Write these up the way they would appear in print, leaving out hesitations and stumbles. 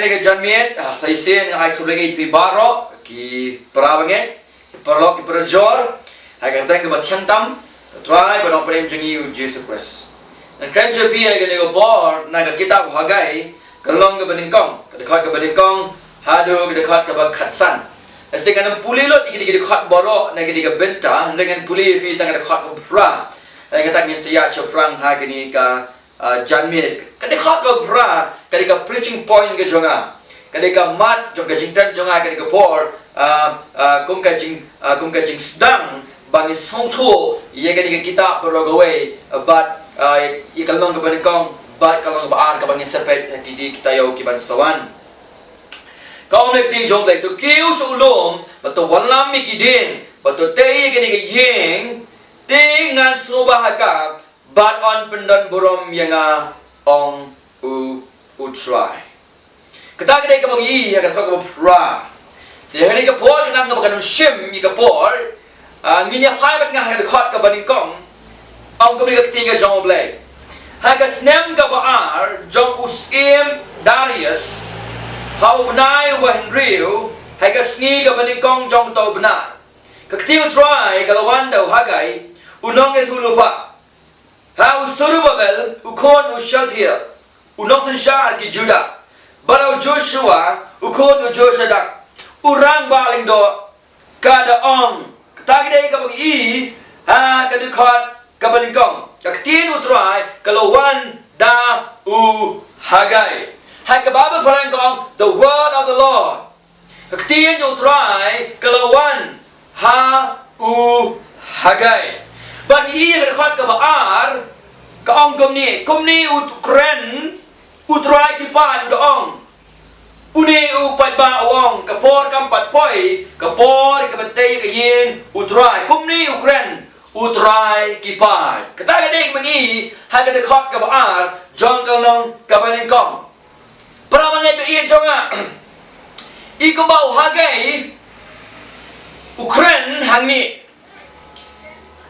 kini ke janmiet saya sen ai kulegi pi baro ki prabange perlo ki perjor hai kata ke bathiam tam try but operate jengi u Jesus Christ dan kan jepi ai kini ke bor na ka kitab Hagai kalong ke beningkong ke dekat ke beningkong hadu ke dekat ke bakhatsan Esti kan puli lot ikidi dekat boro na kini ke benta dengan puli fi tang dekat ke pra ai kata ngin sia choprang ha kini ka janmiet kadika ka bra kadika preaching point ke jonga kadika mat jong ka jingtan jonga kadika por kum ka jing sedang bangin songtho ye kadika kita berogawe bat ye kalong ka banikong bat kalong ba ar ka bangin sepet kidi kita yo ki ban sawan kau nak ting jong lai tu kiu sulum bato walam mi kiding bato tei kadika yeng tingan subahaka But on pendan burom yang ong try. Kita kena kebang i, kita kena pra. Dia ni kepol kena kebang shim i kepol. Nginya pai bat ngah dekat ke baningkong. Ong kebeli ketinggal jong oblay. Haga snem ke baar jong usim Darius. Hau benai wa Henryu. Haga sngi ke baningkong jong tau benar. Ketinggal try kalau wanda Hagai unong itu lupa. Ha Zerubbabel ukon Shealtiel unong Shar ki Judah barau Joshua ukon Josadak urang baling do kada ong tagdai ka bagi ha kadukot ka balingkong kaktin utrai kalawan da Hagai ha ka Bible parangkong the word of the Lord kaktin utrai kalawan Hagai Ban iya dekat ke baar ke ong kumni utren utrai kipan udah ong uni upat ba ong kapor kampat poi kapor ke bentai ke yin utrai kumni ukren utrai kipan kata gading mengi haga dekat ke baar jong kalong kabaningkong para mangai be iya jonga iku bau Hagai ukren hangi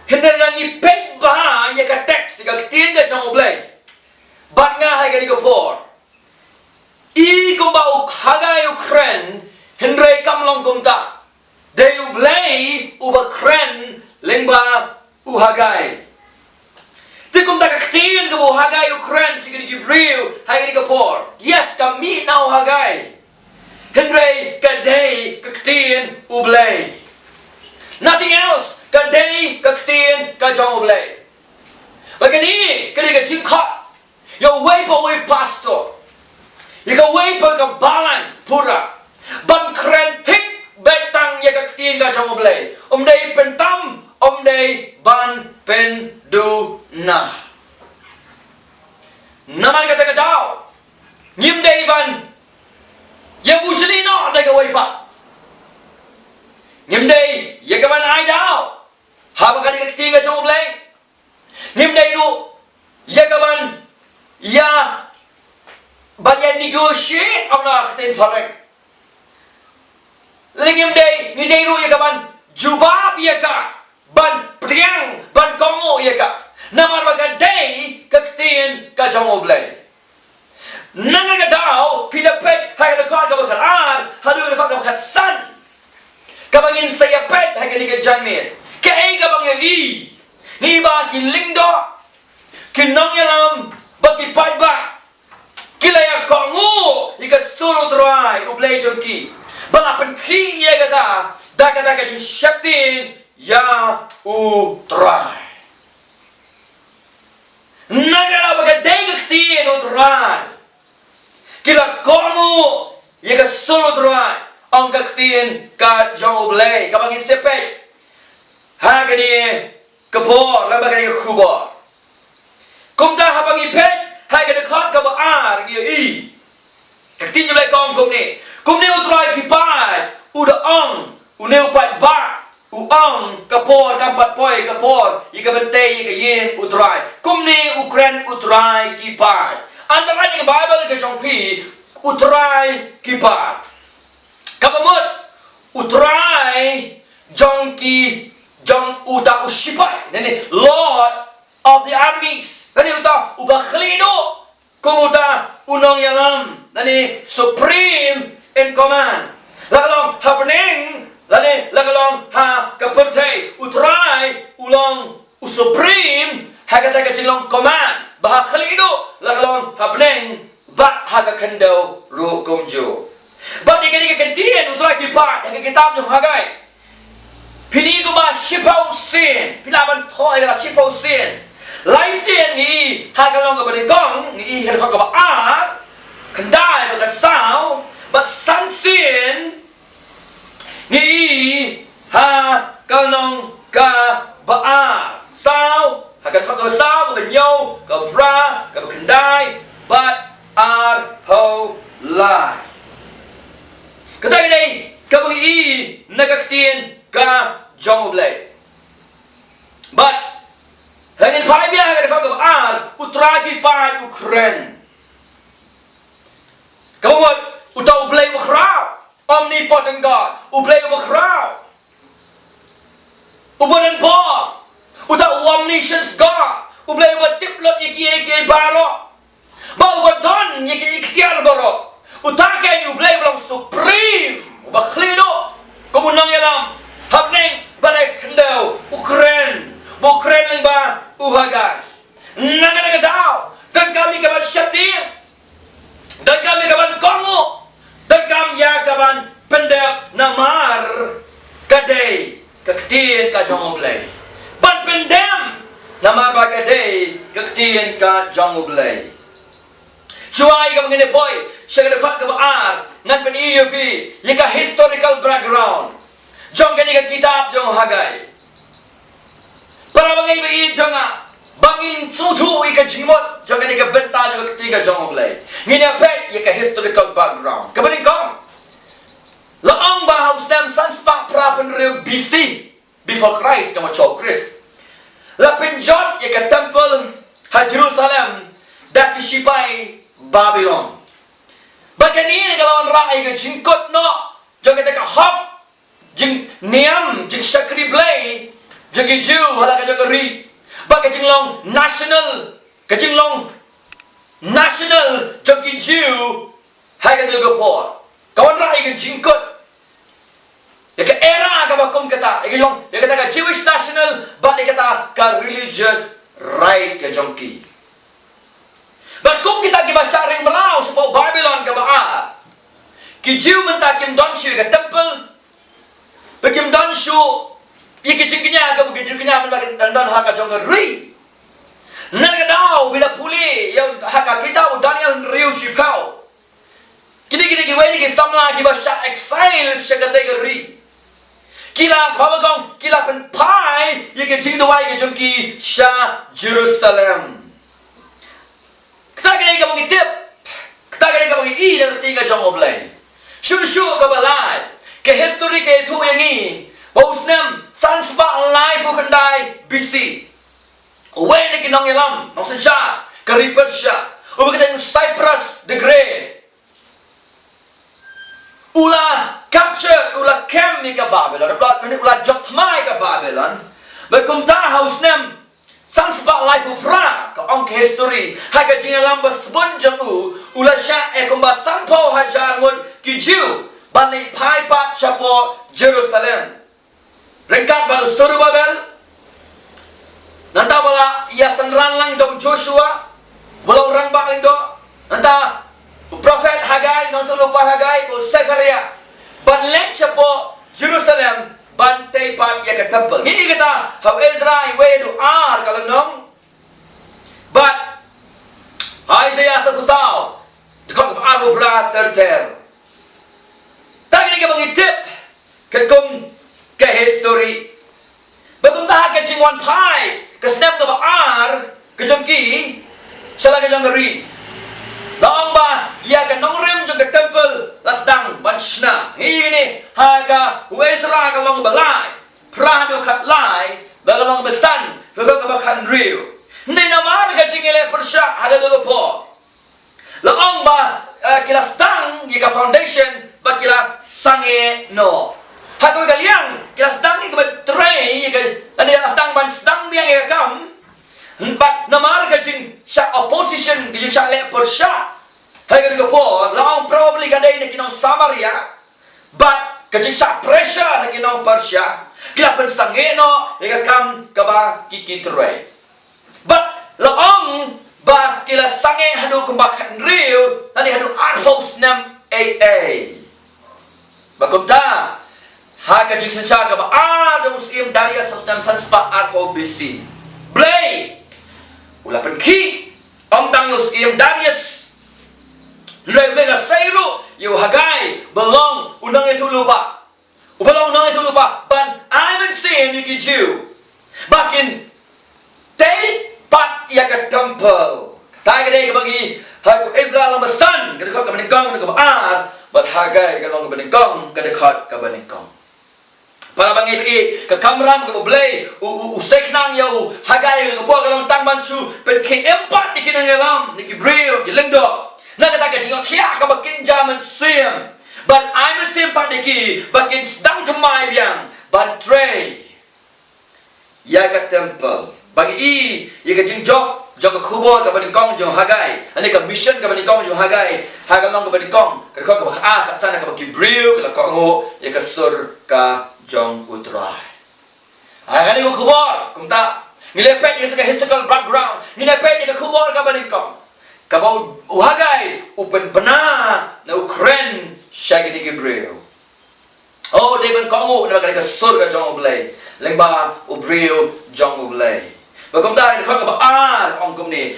Hendak lagi pek bah ya ka teks ka tin ka jong oblay. Bat nga hai ka ni kapor. I ko ba Hagai Ukren hendrai kam long kumta. Dei oblay uba kren lengba Hagai. Ti kumta ka tin ka bo Hagai Ukren si ka ni Gibril hai ka ni kapor. Yes ka mi now Hagai. Hendrai ka dei ka tin oblay. Nothing else. Kadai kaktin ka jong oblay. Bagani kali ka jingkha. Yo wait for we pastor. You ka wait for ka balan pura. Ban krentik betang ya kaktin ka jong oblay. Dei pentam dei ban pendu na. Naman kata ka daw. Nyim dei ban. Ya bujeli no dei ka wait pa. Nyim dei ya ka ban ai daw. Haba ka dikakti ka jong oblay. Ngimday do. Ya kaban. Ya. Banyan negotiate ang nakakitin pareng. Lingimday. Ngimday do ya kaban. Jubab ya ka. Ban priang. Ban kongo ya ka. Naman magaday. Kaktiin ka jong oblay. Nangagadaw. Pinapet. Hay nakakal ka bakalaan. Halu nakakal ka bakatsan. Kabangin sayapet. Hay ka ni ka janmit. Kaya ka bang yahi ni ba kilingdo kinong yalam bagi paiba kilaya kongu ika suru trai ublay jonki balapan ki ya kata daga jin shakti ya trai nagala baga dega kti trai kila kongu ika suru trai ang kaktin ka jong ublay kabangin sepay Haga ni kapor, lama kani kubor. Kumta habang ipet, haga dekat ka baar dia i. Kaktin jumlah kumni utrai kipat, udah ong, une upat ba, uang kapor kampat poi kapor, ika bentai ika yin utrai. Kumni Ukren utrai kipat. Antara ni Bible ke jongpi utrai kipat. Kapamut utrai jongki Jong uta ushipai, nene Lord of the armies. Nene uta ubakhlino kumuta unong yalam nani supreme in command lagalong happening lani lagalong ha kapurtay utray ulong supreme hagata kacilong command bah khalido lagalong happening ba haga kendo ru kumju ba dikani kentien utray kipa yang kitab jo hagai pini ko ba shipau sin pilaban thoi la shipau sin lai sin ni hagalong ka badingkong ni ka ka ba a kandai ba kan sao but san sin ni ha kalong ka ba a sao hagal ka sao ka nyo ka pra ka kandai but ar ho lai kadai nei ka bang i nagaktin ka jong oblay but hangin phai bia hagal ka ba ar utragi pa Ukraine kawat utaw oblay wa khraw omnipotent God oblay wa khraw ubonan po utaw omniscience God oblay wa tiplot iki baro ba ubadon iki ikhtiar baro utake ni oblay wa supreme ba khlido kumunang yalam hapning balay kendo Ukraine lang ba uhagay nangalaga daw dan kami kaban syatir dan kami kaban kongo dan kami ya kaban pendek namar kadai kaktiin ka jong oblay ban pendem namar ba kadai kaktiin ka jong oblay suai ka mengene poy siya ka ar ngan pen fi yika historical background jong kani ka kitab jong hagay para bangai bagi jonga bangin sutu ika jimot jong kani ka benta jong ketiga jong oblay ngini pet yika historical background kabaling kong laong ba haus nam sanspa prafen real BC before Christ kama chok Chris la penjot yika temple ha Jerusalem daki shipai Babylon bakani kalau rai ke jingkot no jong kata ka hop jing niam jing sakri blay jing Jew hala ka jong ri bak jing long national ka jing long national jong Jew haga de gopor kawan rai ke jingkot ya ka era ka bakom kata ya long ya kata ka Jewish national bak dia kata ka religious right ka jong ki but kum kita ki basaring melau supaya Babylon ka ba ki Jew mentakim don shu ka temple bekim don shu iki jingnya ka bugi jingnya men dan haka jong ri naga dau bila puli yang haka kita Daniel riu shipau kini ki weni ki samla ki basa exile shakate ri kila baba gong kila pen pai iki jingdo wai ki jong ki sha Jerusalem kita ka mongi tip kita ka mongi i dan tiga jong oblay shu ka balai ke history ke tu yang ni bausnem sanspa lai pukandai BC uwe ni kinong yalam nong sensha ke Persia uwe kita Cyprus the Great ula capture ula camp ni ka Babylon ula jok tmai ka Babylon bekum ta hausnem sanspa lai pupra ka ong ke history haga jingalam bas bunjang ula sha ekumba sanpo hajar ngun ki Jew bani pai pat chapo Jerusalem rengkat balu Zorobabel nanta bala ia senran lang do Joshua bala orang bak lang do nanta prophet Hagai nonton lupa Hagai bo Zakaria ban lek chapo Jerusalem ban tei pat ia ke temple ni kata how Ezra we do ar kalau nong but Isaiah sapusau dikong abu pla terter tagi ka mangitip kekum ke history bagum ta ka jingwan pai ka snap ka ba ar ka jongki sala ka jongri laong ba ya ka nongrim jong ka temple lasdang banshna ini ha ka Ezra ka long balai prado kat lai bagalong besan lugo ka ba khandriu ni namar ka jingile persya haga lugo po laong ba kilastang ya ka foundation bakila sange no hakul kaliang kila sedang ni ke tray ke ada sedang ban sedang biang ya kam bat namar ke jing syak opposition ki syak le persya hai ka po laong probably ka dai ni kinong Samaria but ka syak pressure ni kinong Persya kila pen stangeno ka kam ka ba kikitre but laong ba kila sange hadu kumbakan real nani hadu arhos nam bakumta haga jing sencha ka ba dong sim Darius sostam sanspa arho BC blay ula pen ki tang yus im Darius le mega sairu yu hagai belong unang itu lupa ubelong unang itu lupa ban I'm in sin you Jew bakin tay pat ya ka temple tay gede ka bagi hagu Israel mastan ka dekat ka beningkong ka ba but hagai ka long beningkong ka dekat ka beningkong para bangi ka kamram ka blay usek nang yo hagai ka po ka long tang bansu pen ke empat dikinang yalam ni Gibril gilengdo na ka jingo tia ka bakin jaman sim but I'm a sim pa diki bakin sedang temai biang bantre ya ka temple bagi ya ka jingjok jok ka kubur ka beningkong jong hagai ani ka mission ka beningkong jong hagai haga long ka beningkong ka ka ka sana ka Gibril ka ka ngo ya ka sur ka jong utrai ai hani ko kubur kumta nilepet itu ka historical background nilepet ka kubur ka beningkong kabau uhagai upen pena na Ukraine shagini Gibril oh deban kongo na ka sur ka jong oblay lengba Gibril jong oblay bagom dai ka ka ba kumni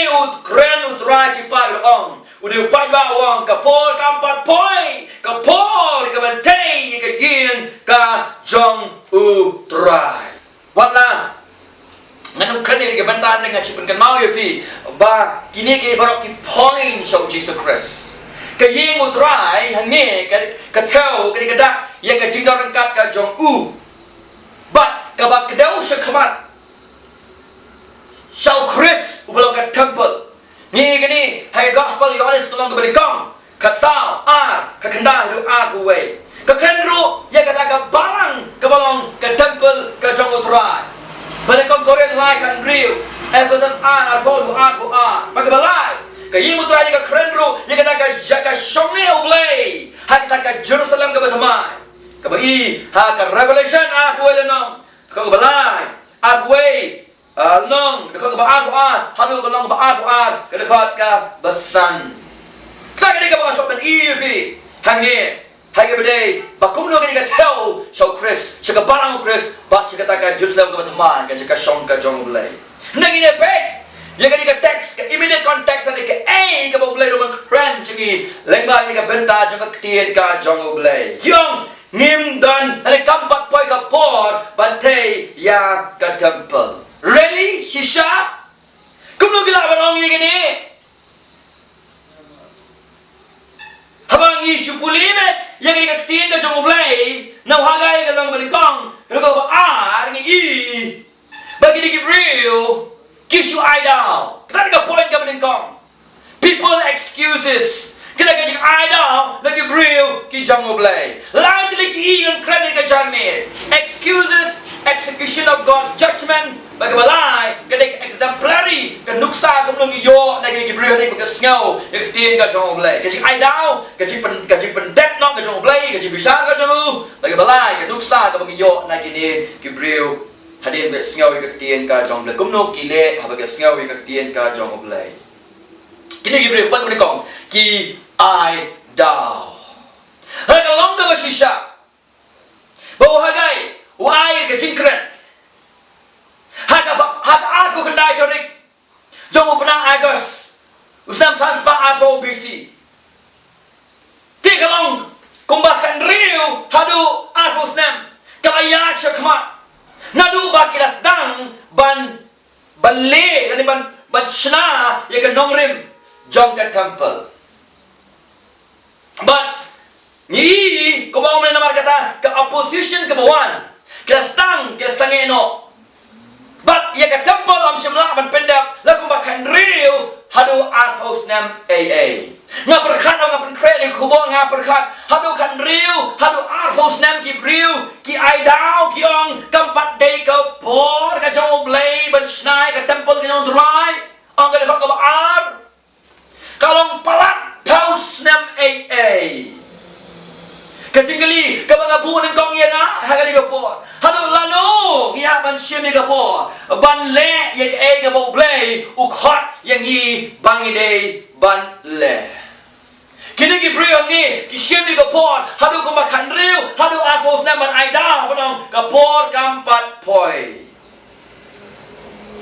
Ukraine utrai ki pa ong udi pa ba wang ka por kampat poi ka por ka bantay ka yin ka jong utrai wala nganong kanil ka bantaan nga sipan kan mau yafi ba kini kay barok ki point of Jesus Christ kaying utrai hangi ka tell ka da ya ka jingdaran kat ka jong but ka ba kadaw sa kamat Shall Chris ubelong ka temple ni gani hay gospel Yohanes tulong ka beningkong kat sao ka kanda hidu huway ka kendru ya ka taga barang ka balong ka temple ka jong utrai beningkong Korean lai kan real Ephesus arho magabalay ka yimo utrai ni ka kendru ya ka taga jaka shomne ublay ha ka taga Jerusalem ka batamay ka bai ha ka Revelation huway lenong ka balay huway nong dekat ba halu ka long ba ka dekat ka basan sa ka ba shop an ev hangi hai ka bede ba kumno ka tell show Chris chika barang Chris ba chika ta ka Jerusalem ka batman ka chika shong ka jong blay nangi ne pe ya ka text ka immediate context na ka ka ba blay roman friend chigi lengba ni ka benta jong ka tien ka jong blay yong ngim dan ani kampat poi ka por bante ya ka temple really shisha kumno gila barang ye gini habang isu pulime yang ni katien ka jong blay na hagai ka lang beningkong pero ka ngi bagi ni Gibril kishu idol kita ka point ka beningkong people excuses kita ka jing idol na Gibril ki jong blay lightly ki iyon credit ka janme excuses execution of God's judgment bagabalai kadek exemplary kanuksa kumnong iyo na Gibril ni bagasngaw yaktin ka jong blay kasi idol kasi pendet no ka jong blay kasi bisa ka jong bagabalai kanuksa ka bang iyo na kini Gibril hadin bagasngaw yaktin ka jong blay kumno kile habagasngaw yaktin ka jong blay kini Gibril pat menikong ki idol haga longga basisha bawa hagai wai ka jingkren haka aku kendai torik jong upnang Agos usnam sanspa arpo BC tigalong kumbahkan riu hadu arpo usnam kalaya syakmat nadu bakilas dang ban le lani ban shna ya ka nongrim jong ka temple but ni kumau men namar kata ka opposition ka bawan Kelastang, kelastangeno. But ya ka temple am simla ban pendak laku makan real hadu arhos nam AA. Nga perkhat nga penkre ni kubo nga perkhat hadu kan real hadu arhos nam Gibril ki aidau ki ong kampat day ka por ka jong oblay ban snai ka temple ka jong dry ong ka Kecingkali kebangapu neng kong yang hakali kapor. Hadu lanu ngia ban shimi kapor. Ban le yang kapor play ukhot yang bangi day ban le. Kini Gibril ni kishimi kapor. Hadu kumakan riu. Hadu atmos naman aida panong kapor kampat poi.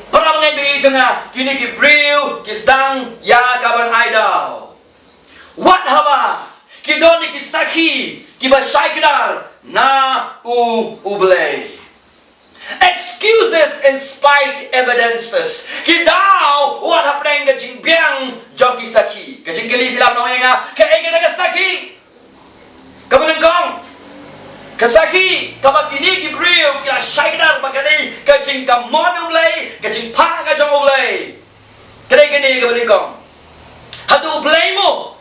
Para mengai beri jengah kini Gibril kisdang ya kaban aida. What haba? Kidon ni kisaki kiba shaikdar na ublay. Excuses in spite evidences. Kidau what happening ke jingbiang jong kisaki. Ke jingkeli bilam no yang ke kita kisaki. Kamanengkong kisaki kabakini Gibril kila shaikdar bagani ke jingkam mon ublay ke jingpa ke jong ublay. Kedai kini kamanengkong. Hatu ublay mo.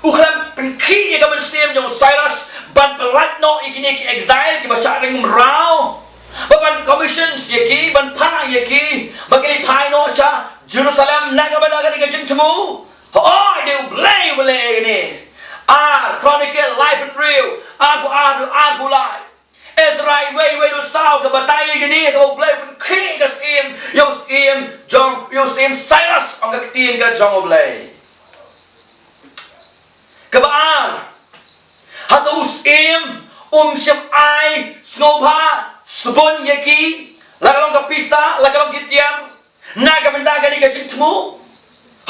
Uklam pengki yang mensim yang Cyrus ban pelat no ikini ki exile ki baca ring merau ban commission yaki ban pa yaki bagili pai no cha Jerusalem naga banaga di kajing temu oh dia blay ini chronicle life and real adu life Ezra way do sao ke batai gini ke blay pengki ke sim yo sim Cyrus ang ketin ke jong blay Kebaan Hatus syam ai Snobha Subon yaki Lagalong kapisa Lagalong kitiam Naga benda gani ka jintmu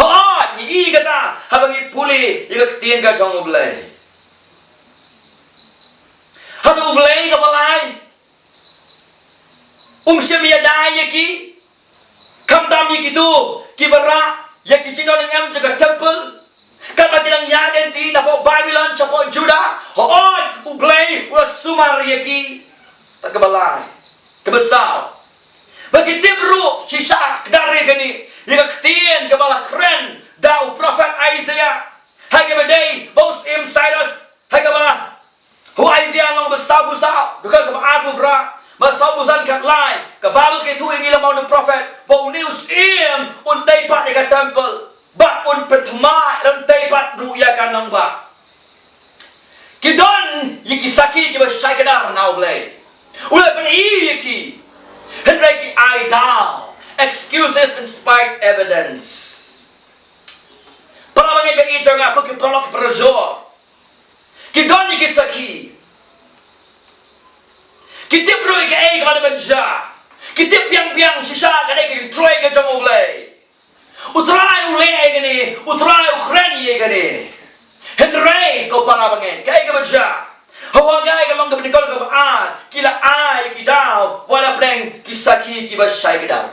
Haa Ni kata Habangi puli Ika ketian ka jong ublay Hatu ublay kapalay syam yadai yaki Kamtam yaki tu Kibara Yaki cindon yang jaga temple Kalau tidak yakin ti napo Babylon capo Judah, hoon ublay ulas sumar yaki tak kebalai kebesar. Bagi tibru sisa dari gini, yang ketien kebala keren dau prophet Isaiah. Hai kebedai bos Cyrus, hai kebala. Hu Isaiah long besar besar, dukal kebala adu bra. Masau busan kat lain, kebabel ketu ingin lemau nu prophet. Bau news untai pak dekat temple. Ba un pertama lantai pat ruya kanang ba. Kidon yiki saki kiba shaikadar now blay. Ula pan yiki. Henry I down. Excuses in spite evidence. Para mangai be ijong aku ki pelok perjo. Kidon yiki saki. Kitip ruy ke ai kada banja. Kitip piang sisa kada ki troy ke jong blay. Utrai ulay gani, utrai Ukraine ye gani. Henry ko para bangen, kay ka baja. Hawa gay ka long ka benikol ka baan, kila ay kidaw, wala pleng kisaki kiba shay kidaw.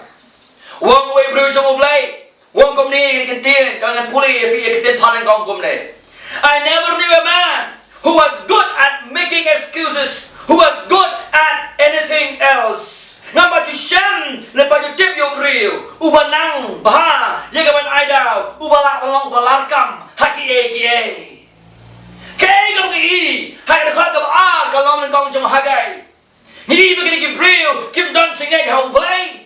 Wang way bro jong ublay, wang kom ni kintin, kangan puli fi kintin paling kong kom ni. I never knew a man who was good at making excuses, who was good at anything else. Ngapa cisem lepas jutip yo griu ubanang bah ye kaman aidau ubala long balarkam haki kie kay kam ki hai da khat ka kalong nang kong jong hagai ni begini ki griu kim don chingai hau blai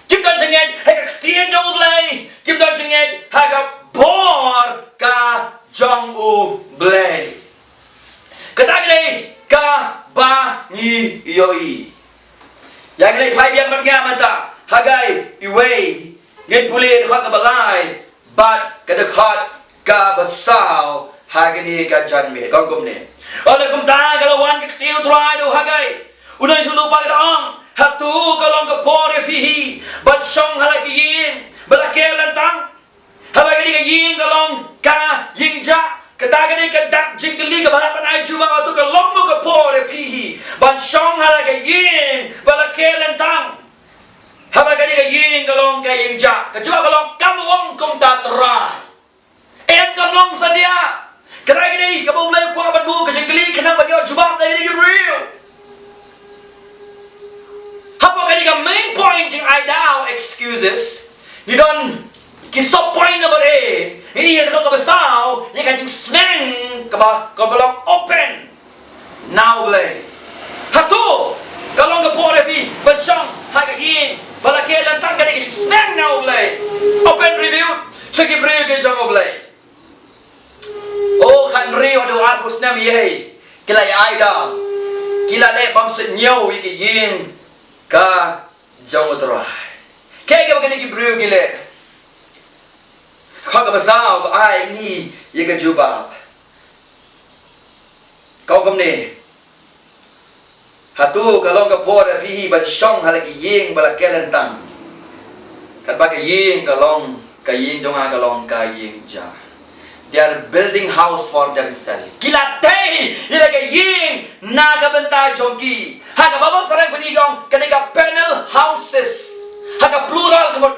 kim don chingai hai ka tien jong blai kim don chingai hai ka bor ka jong u blai kata gini ka ba ni yoi yang ini pai biang bergam mata hagai iway ngin puli dekat kebalai bat kedekat ke besau hagini ke janme kongkom ni oleh kumta kalau wan ketiu tuai do hagai unai sulu pai daong hatu kalau ke pore fihi bat song halaki yin belakel lantang habagi ke yin kalau ka yingja ketagani ke dak jingkeli ke balapan ai juba tu ke lombo ke pore pihi ban song hala ke yin bala kelentang habagani ke yin kalong ke yingja ke juba kalong kamu wong kum ta terai em kalong sadia keragini ke bulai ku abad bu ke jingkeli kenang bagi juba dari Gibril hapa kani ke main point jing I down excuses ni don kisah point number A ini yang kau besar yang kajing senang kau belum open now boleh hatu kalau kau boleh fi bencong harga ini balaki lantang kali senang now boleh open review segi review ke jang boleh oh kan review ada arus nama ye kila ai da kila le bam se nhiều cái yin ka jong tra cái cái ki brio kile kha ka basao ai ni ye ka juba kau kom ni hatu kalau ka por pi ban song hala ki yin bala kelentang kat ba ka yin kalong ka yin jonga kalong ka yin ja. They are building house for themselves. Kilatay, ilaga ying naga benta jongki. Haga babang parang panigong kanika panel houses. Haga plural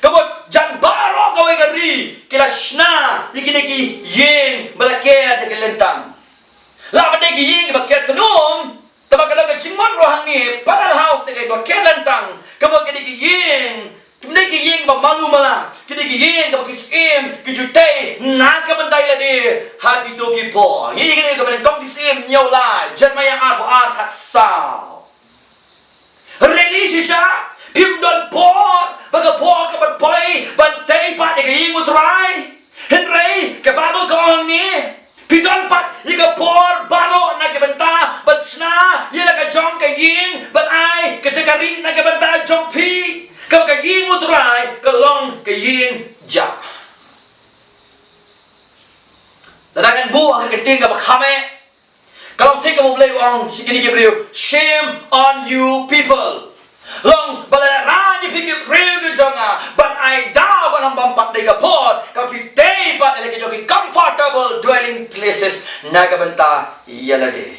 kamot jan baro kawai gari kilashna ikiniki ying balakea de kelentang. La badegi ying baket tenum. Tabakalaga cingmon rohangi panel house de kelentang. Kamot kaniki ying Kini kiyeng ba malu mala, kini kiyeng ba kisim, kijutay, nakabantay la di, hati to kipo. Ini kini ka kong kisim nyaw la, Jeremiah arbo katsaw. Relisi siya, pimdon por, baga por ka banpay, bantay pa di kiyeng utray. Henry, kababal ka ang ni, pidon pat, ika por, balo, nagabanta, batsna, yala ka jong kiyeng, banay, kajakari, nagabanta, jong pi. Kau ka yin utray, kalong ka yin ja. Dadangan buah ka keting ka bakhame. Kalong tik ka mo play ong sikini gibriu. Shame on you people. Long balaran ni pikir real jonga, but I da banam bampat de ka pot, ka pitay pat eleke joki comfortable dwelling places nagabanta yalade.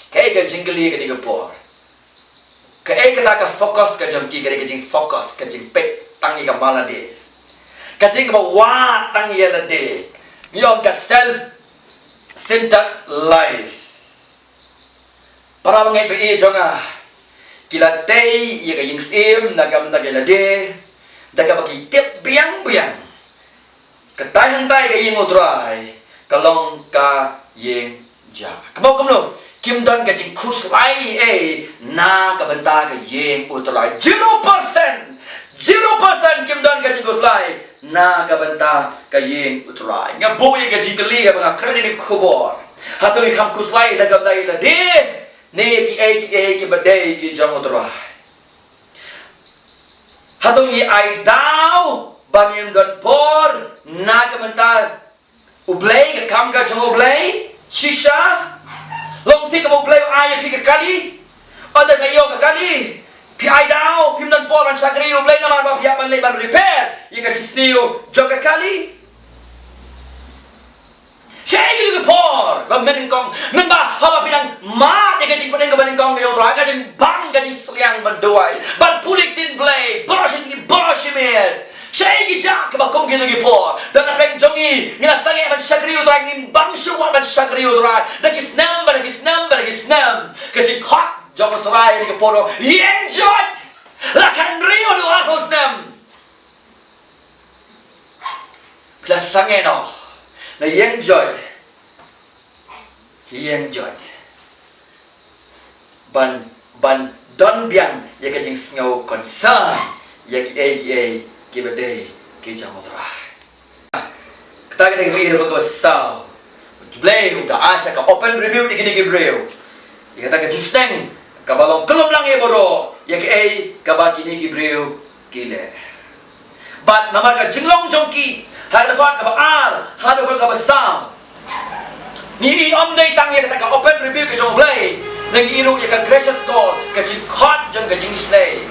Kay ka jingli ka ni ka por. Kaya kita fokus ke jam kiri kajing fokus kajing pek tangi ke malade, kajing ke bawah tangi yalade, niong ke self-centered life. Para mengai be jonga, kila tei ye kajing sim nagam tagelade, daga bagi tip biang, ketai hentai kajing utrai, kalong ka yeng ja. Kebau kemlu. Kim don kajing kuslai na kabanta ka yeng utrai 0% kim don kajing kuslai na kabanta ka yeng utrai nga boy kajing kali ka mga kredit ni kubor hato ni kam kuslai na kabdai la de ne ki badai ki jong utrai hato ni ai daw bangin don por na kabanta ublay ka kam ka jong ublay shisha long tik mo play ay pi kali ada kayo kali pi ay daw pim dan por man sakri play naman ba piya man ban repair ye ka stiu jog kali shay ni por ba men kong men ba ha ba pinang ma de ka jing paning ka ban kong yo tra ka jing bang ka jing sliang ban doai ban pulik tin play brush it shay gi jak ba kong gi por dan apeng jongi ngila sange ban sakri tra ngim bang shuwa ban sakri tra dagis number ka jing khot jog try ni por enjoy la kan rio do atos nem plus sange no na enjoy ban don biang ya ka jing snow concern ya ki bade ki jam try kita kena ri do ko sao play da asa ka open review di kini gibreu ya kata ka jing steng ka balong kelom lang e boro ya ka ba kini gibreu kile but namar ka jinglong jongki hal khot ka ba ar hal khot ka ba sao ni om dei tang ya kata ka open review ka jong play nang iru ya ka gracious call ka jing khot jong ka jing slay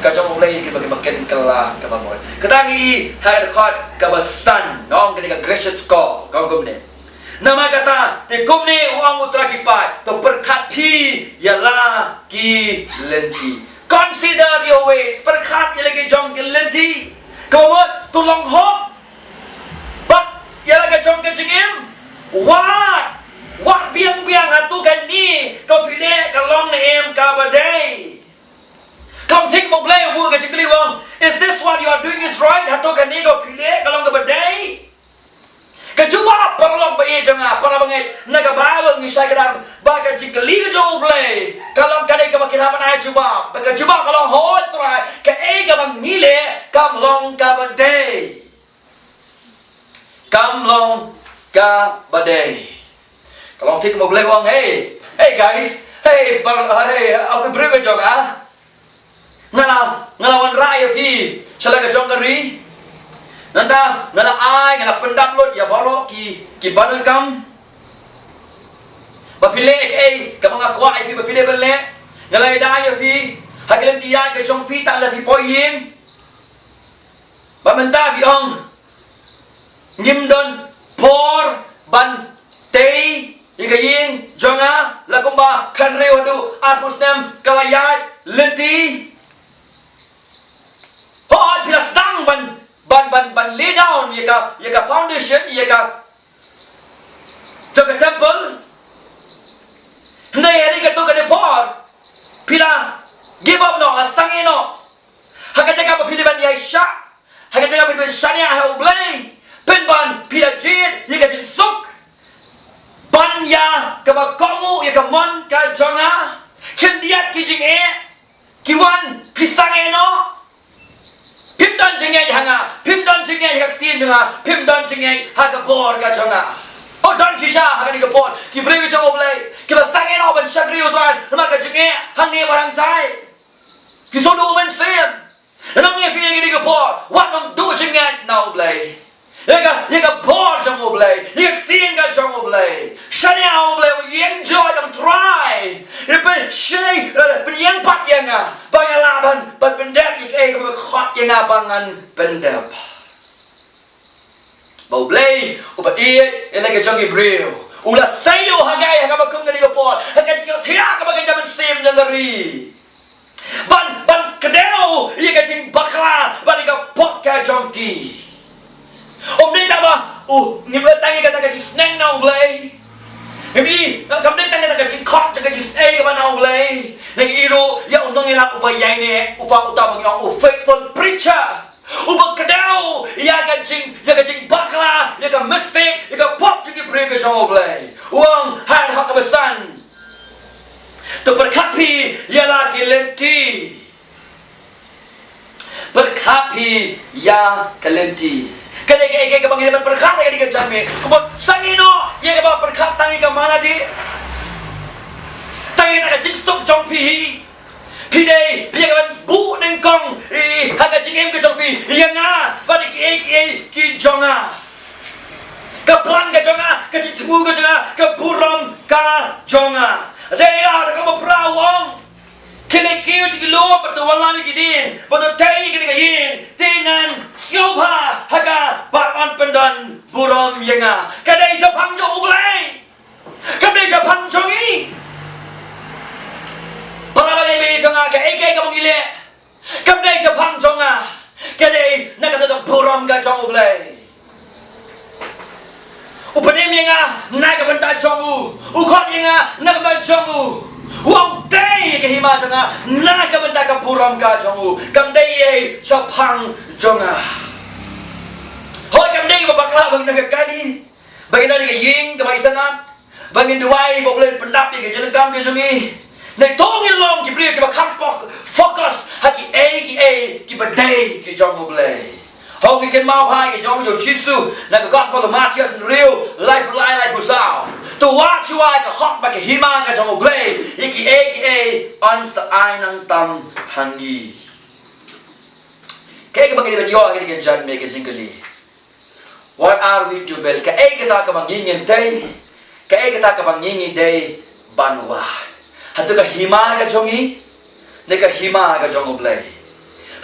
ka jong play ki bagi makin kala ka ba mon katangi hal khot ka ba san nong ka gracious call ka gum ne nama kata te kumne uang utra ki pai to perkhat phi yala ki lenti consider your ways perkhat yala ki jong ki lenti kawat tulong hok but yala ka jong ki jingim what biang hatu kan ni kau pilih kalong ne em ka badai kau think mo play wu ka jingli wong is this what you are doing is right hatu kan ni kau pilih kalong ka badai Kecuba perlong bayi jangan para bangai naga bawang ni saya kadang bagai jika liga jauh play kalau kadang kita makin apa naik cuba kecuba kalau hot try ke bang mile kamlong ka badai Kalau tik mau beli uang, hey guys, hey aku beri ke jong ah. Ngelawan raya pi, salah ke jong kari. Nanta ai pendap lot ya balo ki badan kam. Bafile ke mga kuai pi bafile bele. Ngalai daya pi, hakilan tiyan ke jong pi tak la pi poyin. Bamenta pi ong. Ngim don por ban tei ikayin jonga lakumba kanre wadu atmusnem kalayat lenti ho pila stang ban lay down yaka foundation yaka jaga temple nay hari ka to ka por pila give up no asangi no hakataka ba pila ban yaisha hakataka ba shania ha ublay penban pila jid yaka jin suk ban ya kaba kongu ya kamon ka jonga kendiat ki jing ki wan pisang no pimdan jing hanga pimdan jing ya tin jonga pimdan jing ha ka bor ka jonga o dan chisha ha ni ka bor ki brege jong oblay ki ba sang no ban shagri utwan ma ka jing hang ni barang tai ki so do men sem nang ye fi ni ka bor wat nong do jing na oblay Yaka bor jong oblay, yaka tin ka jong oblay, shania oblay, yang joy yang try, ipen shay, pen yang pat yang pangalaban, pan pendep yaka ka khot yang bangan pendep. Oblay, upa iet, ka jong ibril, ula sayo hagay ka bakum ngani ka bor, hagay ka tiya ka bagay jaman sim jangari. Ban kadeo, yaka ting bakla, ban ka pot ka jong ki. Om ni tak ba? Ni boleh tangi kata kata snake na oblay. Ni kam ni tangi kata kata kot kata snake ka na oblay. Nang iro ya unong ilap ubay yai ni upa uta bang yang faithful preacher. Uba kadau ya kajing bakla ya ka mistake ya ka pop tiki prega jong oblay. Uang had hak besan. Tu berkapi ya laki lenti. Berkapi ya kalenti. Kada ka bang ilaban perkhat ka di ka jami. Kumot sangino ya ka ba perkhat tangi ka mana di. Tangi na ka jing stop jong pi. Pi dei ya ka ban bu ning kong ha ka jing em ka jong pi. Ya nga ba di ki jonga. Ka plan ka jonga, ka jing tumu ka jonga, ka buram ka jonga. Dei ya ka ba prawong. Kini kiyo si kilo pato wala mi kidin pato tayi kini kayin dengan siapa haka bapan pendan buram yenga kadai sa pangjong uglay kadai sa pangjongi para bagay may jonga ka ekay ka mongile kadai sa pangjonga kadai nakatotong buram ka jong uglay upanim yenga nakabanta jongu ukot yenga nakabanta jongu Wang day ke hima jonga na ka benta ka puram ka jongu kam day sa pang jonga hoy kam day bakla bang naga kali bagi nani ke ying ka maitanat bangin duai bo blen pendap ke jeneng kam ke jongi nei tongin long ki bri ke ba kampok focus haki ki badai ke jongu blay Hong we can mau hai ke jong jo chisu na the gospel of Matthias real life pusao to watch you ai ka hot ba ke hima ka jong blay iki on sa ai nang tam hangi ke ba ke ben yo ke ke jan me ke singli what are we to build ka ta ka bang ngin tay ka ta ka bang ngi day banwa hatu ka hima ka jongi ne ka hima ka jong blay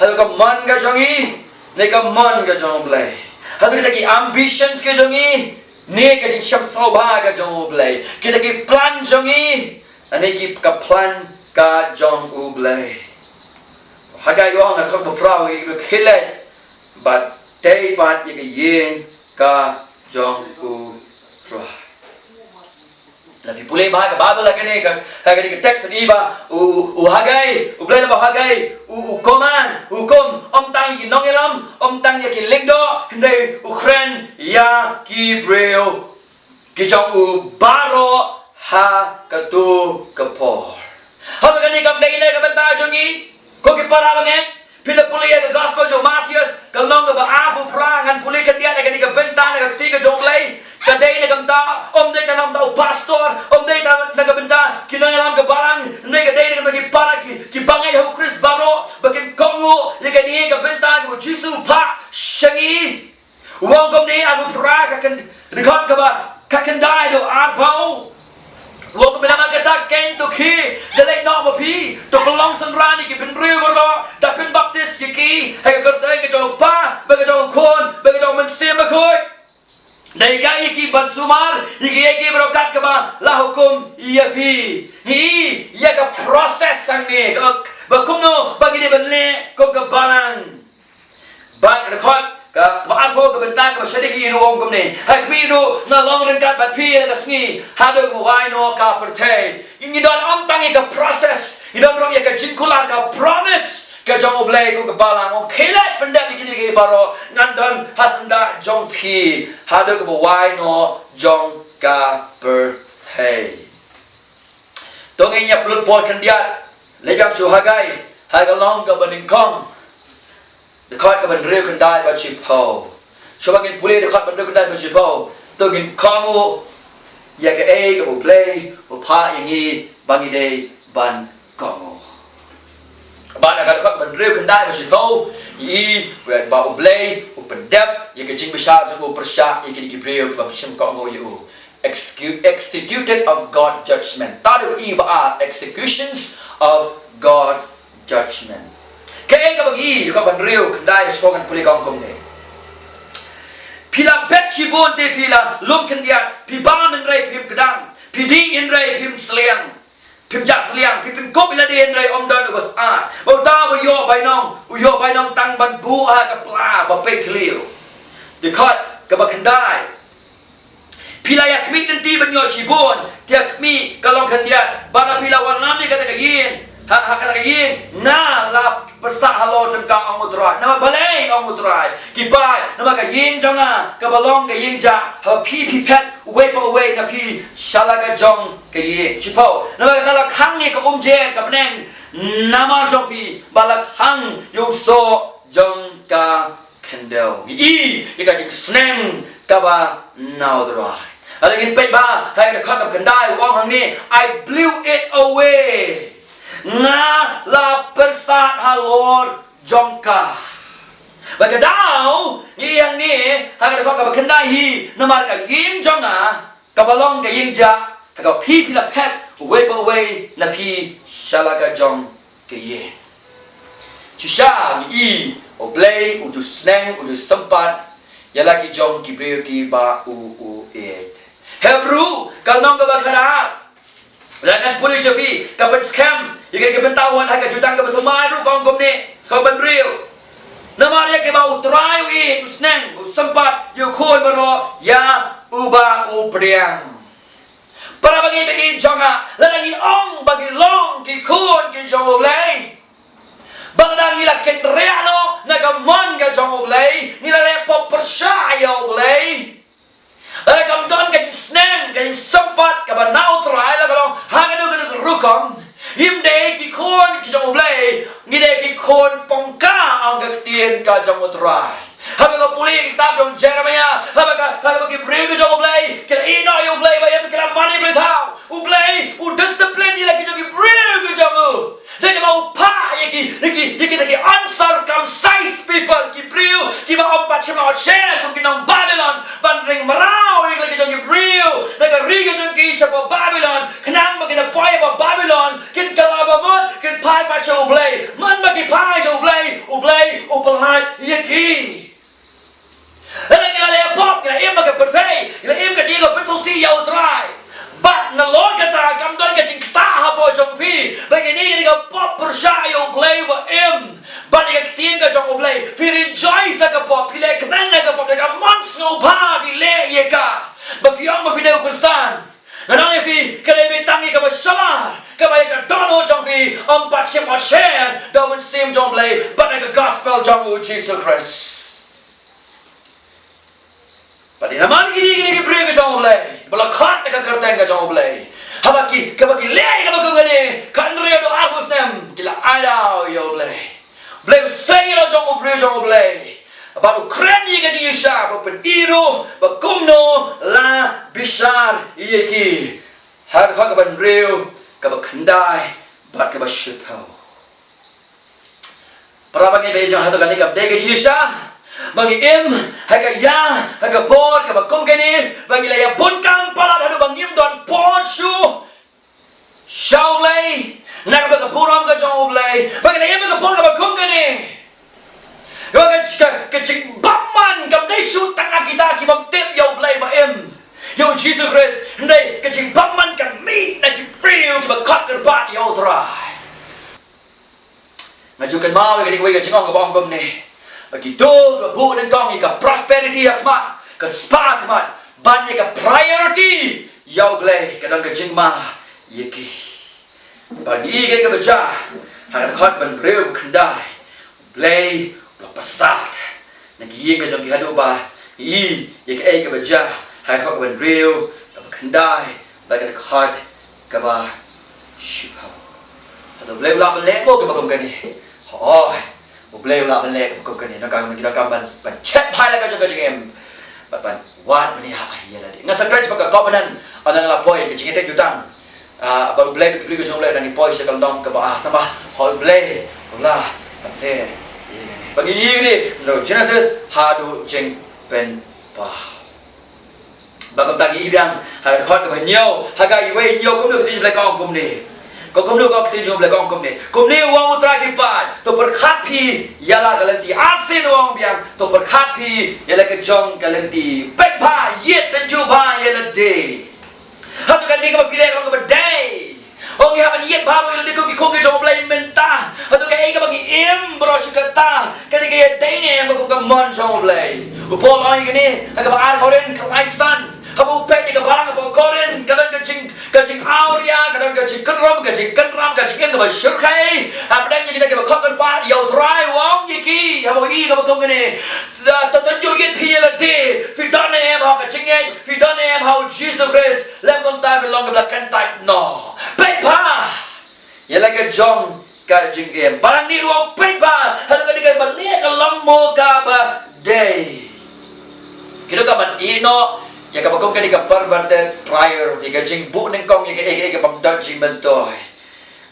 hatu ka man ka jongi Neka man ka jong blay. Hatu kita ki ambitions ka jongi. Neka jing syam sobha ka jong blay. Kita ki plan jongi. Neka ka plan ka jong blay. Hagai wong ka kong befrau ki kilet. But day pat ye ka yin ka jong blay. Labi pulay ba ka Bible ka ni ka text ni ba u hagay u blay ba hagay u koman u kom tang yi nongelam tang ya ki lingdo hindi ukren ya ki breo ki jong u baro ha ka tu ka por ha ba ni kam dai na ka banta jongi ko ki para bangen pila pulay ka gospel jo Matthias ka long ba abu frangan pulay ka dia na ka benta na ka ti ka jong lay kadai na kamta om dei tanam tau pastor om dei tanam nagabenta kinangalam ka barang nei kadai na kamta para ki bangai ho Chris baro bakin kongo ye kani ka benta ko jisu pa shangi wong kom ni abu fra ka kan dikhat ka ba ka kan dai do arpau wong bila makata kain to ki dalai no mo pi to pelong sanrani ki bin riu baro da pin baptist ki hai ka dai ka jo pa ba ka jo kon ba ka jo man sim ba khoi dai ka ki ban sumar ki berokat ke ba la hukum ia fi hi ia ka proses sang ni ba kum no bagi ni benle kum ka balang ba record ka arfo ka benta ka shedi ki ro kum ni ha kmi ro na long ren kat bat pi ka sni ha do ko wai no ka pertei ingi don om tangi ka process idom ro ia ka jinkulan ka promise ka jong oblay ko ka balang o khilat pandam ikini ke baro nandon hasanda jong pi hado ka wai no jong ka pertei tongi nya plut pot kan dia lebak su hagai hagalong ka baning kong the card ka ban real kan dai ba chi po so bagin puli the card ban real kan dai ba chi po tongin kongo ya ka ka oblay o pa yangi bangi dei ban kongo bạn đã gặp bạn rêu cần đai và sự thâu y về bảo play open depth y cái chính bisa cho cô persha y cái rêu và sim có ngồi yêu executed of God judgment ta được y ba executions of God judgment cái các bạn y các bạn rêu cần đai và sự cần puli con công này pila bet chibon te pila lom cần dia pi ba men rai pim kedang pi di in rai pim sliang phim chặt liang phim cốp là điên rồi ông đơn được bao ta bao yo bai nong tăng ban bu ha ka pla ba pe clear the cut ka ba khandai pila ya kmi nanti ban yo sibon tia kmi kalong khandian bana pila wan nami ka ta yin ha ka ta yin na la persa halo jam ka ong utrai nama balai ong utrai ki pai nama ka yin jonga ka balong ka yin ja ha pi pet way na pi shalaga jong ka yin chipo nama ka la khang ni ka jen ka neng nama jong pi balak hang yo so jong ka candle i ka jing sneng ka ba now dry alagin pe ba hai ka khat ka kandai wong hang ni I blew it away nga la persat halor jongka bagadaw ni yang ni haga ko ka kendai hi namar ka yin jonga ka balong ka yin ja ka pi la pet way na pi shalaka jong ka yin chisha ni o play o ju snang o ju sampat yala ki jong ki breu ki ba u e hebru kalnong ka bakara Jangan polis Syafi, kapan scam, jika kapan tawan harga jutang kapan tumai ru kong kom ni, kau ban real. Nama dia kebau try we, usnang, usempat, yukun baro, ya uba upriang. Para bagi jonga, lagi ong bagi long ki kun ki jongo blay. Bangdang nila kendreano, nagamon ka jongo blay, nila lepo persaya blay. Ada kamdon ka snang ka sempat ka ba neutral la kalong hangadu ka rukong himde ki kon ki jong blay ngide ki kon pongka ang ka tien ka jong utrai haba ka puli ki tab jong Jeremiah haba ka ki pray ka jong blay kila ino yo blay ba yam kila mani blay thao u blay u discipline ni la ki jong ki pray ka jong lagi mau pa yaki uncircumcised people ki pray ki ba om pachma chen kum kinong Babylon ban ring marao lagi jong ki pray lagi riga jong ki sa Babylon kanang magina poy ba Babylon kin kalaba mon kin pai pa cho blay man magi pai cho blay u palhat yaki lagi ala pop kina im ka perfect ila im ka jigo petrol si yau try but na Lord kata kamdon ka jing ta ha po jong fi bagi ni ka pop pershayo blay wa im but ni ka tin ka jong blay fi rejoice ka pop pile kmen na ka pop ka monso pa fi le ye ka ba fi ong ma fi de kustan na fi ka le tangi ka ba shamar ka ba ka dono jong fi om pa shim wa share do mun sim jong blay but na ka gospel jong u Jesus Christ Padi naman gini pray ka jong blay bala khat ka karteng ka jong blay habaki kabaki le kabaki gani kanre do agus nem kila ala yo blay say lo jong blay baru keren ye ka jing Yesha ba pen iro ba kumno la bishar ye ki har ka ban reu ka ba khandai ba ka ba shipau para bangi be jang hatu ka ni ka de ka Yesha bangi im haga ya haga por ka ba kum ka ni bangi la ya bun kang pala hadu bangim don pon shu shau lei nak ba ka puram ka jong lei bangi la im ka por ka ba kum ka ni kecing baman kam dai su tanga kita ki bam tep yo blai ba em yo Jesus Christ ndai kecing baman kam mi na ki priu ki ba khat kan ba yo trai ngajukan mau ke ni ka chingong ka bong kom ni bagi tu ba bu den kong ka prosperity akmat ka spa akmat ban ye ka priority yo blai ka dang ka ching ma ye ki ba ni ke ka ba cha ha ka khat ban reu khandai blai pasat nak ye ka jong ki hadu ba ye ka ai ka baja hai ka ban real ka khandai ba ka khad ka ba shipa hadu bleu la ban le mo ka ba kom ka ni hoi mo bleu la ban le ka kom ka ni na ka kita ka ban chat phai la ka jong ka jing em ban wat ban ni ha ye la de nga scratch pa ka covenant ana la poi ka jing te jutang ba bleu ka jong le na ni poi se ka dong ka ba tamba hoi bleu la le bagi ini no Genesis hadu jeng pen pa bagam tangi ibang ha khot ka nhiều ha ka iwe nhiều cũng được tin lại con cùng ni cũng được có tin lại con cùng ni wang utra ki pa to per khat phi yala galanti asin wang biang to per khat phi yala ka jong galanti pe pa yet tan ju ba yala day ha to kan ni ka file ka ba day Ông nghe bạn yết bao nhiêu đi công cái không cái job lấy mình ta, hay tôi cái bạn cái em bro sự ta, cái này cái đấy nè mà cũng cầm mon job lấy, Paul nói cái này, hay các bạn có đến không Einstein, hay bố pe cái bạn các bạn có đến cái chừng Auria, cái chừng cân ram, cái chừng em các bạn sửa khai, hay bạn như cái bạn không cần pa, dầu try wong như kia, hay bố y các bạn không cái này, tôi cho yết phi là đi, phi đó này em học cái chừng ấy, phi đó này em học Jesus Christ, làm con ta về lòng cái là canh tay no. Paper, ya lagi jong ka jing em. Barang ni ruang paper, hadu ka dikai balik ka lamo ka ba day. Kilo ka ban ino, ya ka bagong ka di ka perverted priority ka jing bu neng kong ya ka bang dang jing bentoy.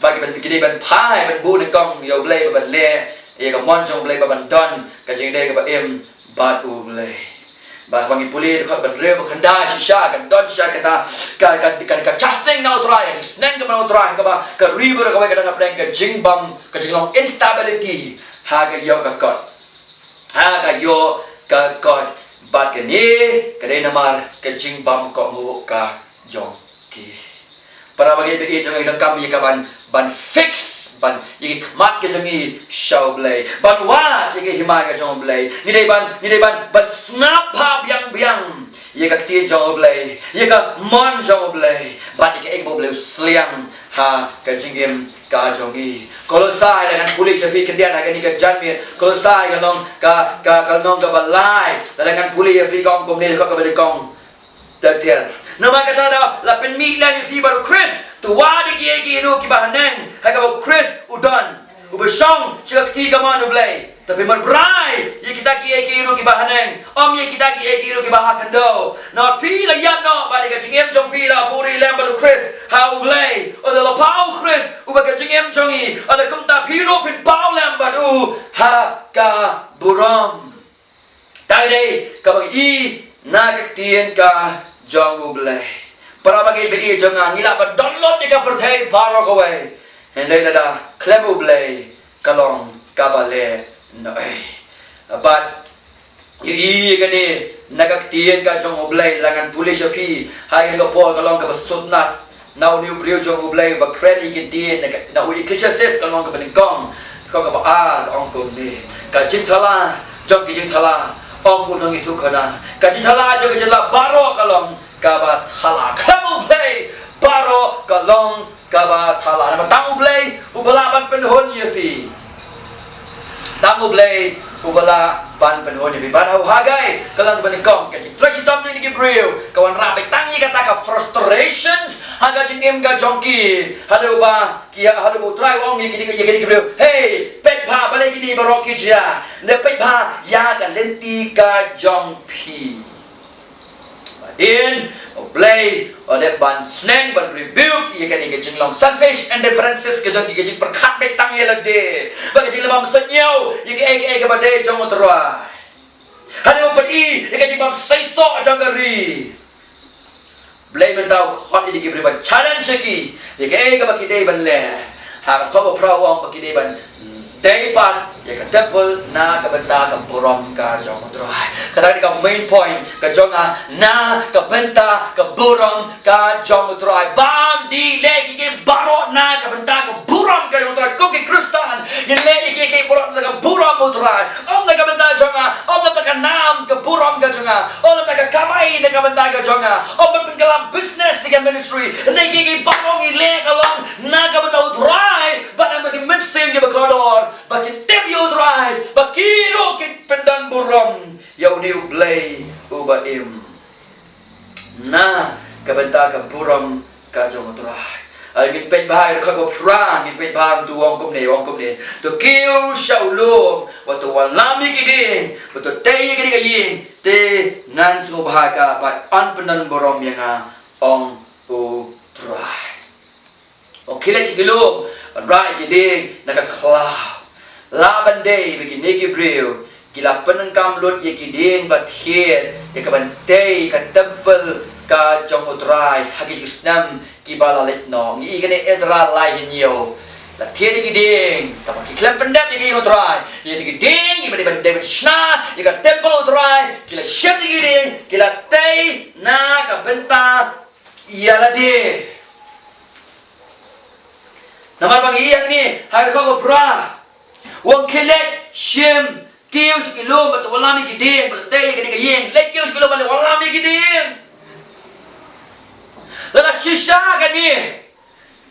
Bagi ban kini ban pai ban bu neng kong yo blay ban le, ya ka mon jong blay ban don ka jing day ka ba em bat u blay. Bah wangi puli dekat ban reu kanda shisha kan don shisha kata ka casting now try kan sneng ka now try ka ba ka river ka ba ka dang ka jing bam ka jing long instability ha ka yo ka kot bat ka ni ka dei namar ka jing bam ko mu ka jong ki para bagi te jong idang kam ye ka ban fix ban ye mat ke jong i show blay ban wa ye ke hima ka jong blay ni dei ban snap pa biang ye ka ti jong blay ye ka mon jong blay ban ye ke ek bo blay sliang ha ka jing em ka jong i Kolosai dengan pulis fi kendian ha ni ka janmi Kolosai ka nong ka nong ka balai dengan pulis fi kong kom ni ka balik kong tertiar nama kata dah la pen mi la ni fi baru Chris tu wa di ki no ki bahaneng ha ka ba Chris udan ubesong sila ketiga manu blay tapi mar brai ye kita ki no ki bahaneng om ye kita ki no ki bahakan do na pi la yam no ba de ka jingem jong pi la puri lam baru Chris ha blay o la pau Chris u ba ka jingem jong i ala kum ta pi ro pin pau lam baru ha ka buram tai dei ka ba i na ka tien ka jong ublay para bagi be jong ngila ba download ni ka perthai baro ko we hendai da klem ublay kalong kabale no but i gani nagak tien ka jong ublay langan pulis pi hai ni ka pol kalong ka basutnat now new brio jong ublay ba credit ki tien na we ecclesiastes kalong ka beningkong ko ka ba ong ko ni ka jing thala jong ki jing thala Om pun nangis tu kena. Kaji thala aja kejala baro kalong kabat thala. Kamu play baro kalong kabat thala. Nama tamu play ubalaban penhon yefi. Tamu play ubalaban penhon yefi. Banau hagai kalang beningkong kaji. Terus hitam ni Gabriel. Kawan rabai tangi kata ka frustrations. Haga jengem ga jongki. Hadu ba kia hadu try wong ni kini Gabriel. Hey, pet pa balik ini baroki dia. Lepas bah ya ka lenti ka jong pi. Badin play ada ban sneng ban rebuke ia kan ke jing long selfish and differences ke jong ke jing perkat betang ia lade. Bagi jing lemam senyau ia ke badai jong terai. Hanya upat ia ke jing bam saiso jong gari. Blame mentau khot ini ke beriban challenge ki. Ia ke bagi dei ban le. Hak kau berawang bagi dia ban daypan ya ka temple na ka benta ka buram ka jong trai. Kata ka main point ka jonga na ka benta ka buram ka jong trai. Bam di legi ke baro na ka benta ka buram ka jong trai. Ko ke Kristen ni legi ke buram ka buram trai. Om na ka benta jonga, om na ka nam ka buram ka jonga. Om na ka kamai na ka benta ka jonga. Om na pengkalam business ka ministry. Legi ke baro ni le ka long na ka benta trai. But ang mensing ke bakador baki tip you try baki ro kit pendan buram yau ni ublay uba im na kabenta ka buram ka jong try ay min pet bahay ka ko pran min pet bang tu wong kom ne to kiu shaulum wa to walami kidin wa to tay kidi kayin te nan su bahay ka bat an pendan buram yang ong u try o kile chigilum right giling nakakhlaw laban day bagi negi bril gila penengkam lut ye kiding bathiet ye kabantay ka temple ka jong utrai hagi Islam ki balalit no ngi gane edra lai hinyo la tiede kiding tapak ki klam pendam ye utrai ye kiding ye bade bade chna ye ka temple utrai gila shem kiding gila tay na ka benta yalade namar bang iyang ni har kau pra wong kelek shem kiu sikilo bat walami kiding bat tay kini kayeng lek kiu sikilo bat walami kiding lala shisha kani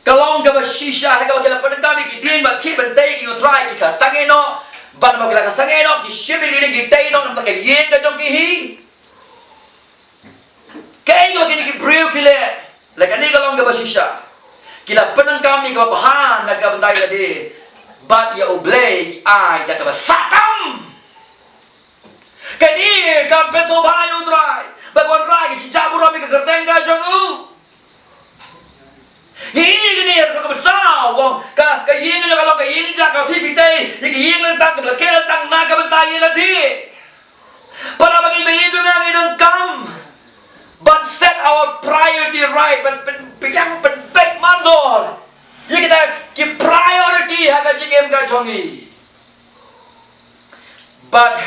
kalong ka ba shisha ha ka ba kala padang kiding bat thi bat tay ki try ki ka sangeno ban ba kala ka sangeno ki shem ni ki tay no nam ta kayeng ka jong ki hi kay ka kini ki brew kile lek ani kalong ka ba shisha kila penang kami ka bahan nagabantay ladi but ya oblay ay da ka satam kani ka peso bayo dry bagwan rai ki jaburo mi ka kertenga jongu ni ka besar wong ka ying ka lo ka ying ja ka pipite ki ying lang tang ka kelan tang na ka bantay ladi para bagi begitu nang idong kam but set our priority right but yang penting mandor ya kita ki priority haga jingem ka jongi but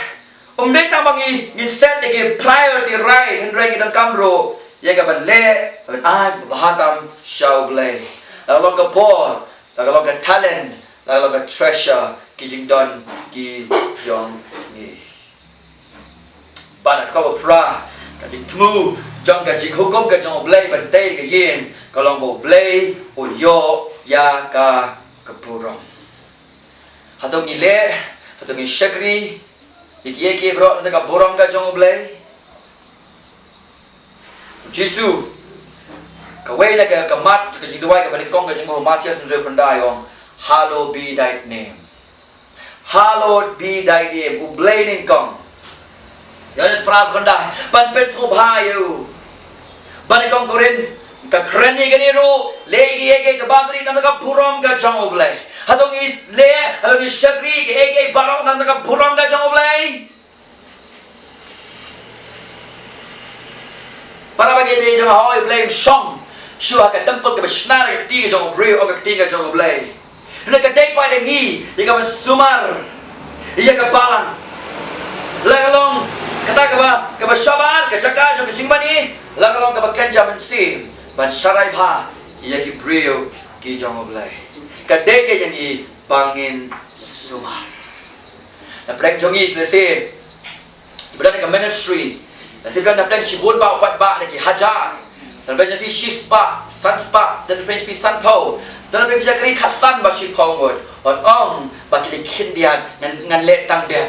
umdek tamangi ni set ki priority right hendreng idang kamro ya ka ban le ai bahatam shau blay lalong ka por lalong ka talent lalong ka treasure ki jingdon ki jong ni but ka pra ka jing tmu jong ka jing hukum ka jong blay ban tay ka yin kalau mau blay uyo ya ka kepuram hatong ile hatong shakri iki bro nda ka buram ka jong blay Jesu ka way na ka mat ka jing duwai ka balik kong ka jing Matias ndre pandai ong hallowed be thy name hallowed be thy name ublay ning kong Yanis prab pandai pan pet subhayu balik kong korin ka krani ganiru legi ege ka batri nanda ka buram ka jong oblay hatongi le hatongi shakri ke ege barok nanda ka buram ka jong oblay para bagi de jong hoy blame shong shua ka temple ka bashnar ka tiga jong oblay o ka tiga jong oblay na ka dai pa de ngi ye ka sumar ye ka balang lagalong kata ka ba shabar ka jaka jong singbani lagalong ka ba kanja mensim ban sharai bha ya ki brio ki jong oblay ka de ke yani pangin sumar na plek jongi selese ibadah ka ministry na siblan na plek sibun ba upat ba na ki hajar dan banyak fi shispa sanspa dan french pi sanpo dan fi jakri khasan ba shi pongod on ba ki kindian ngan le tang de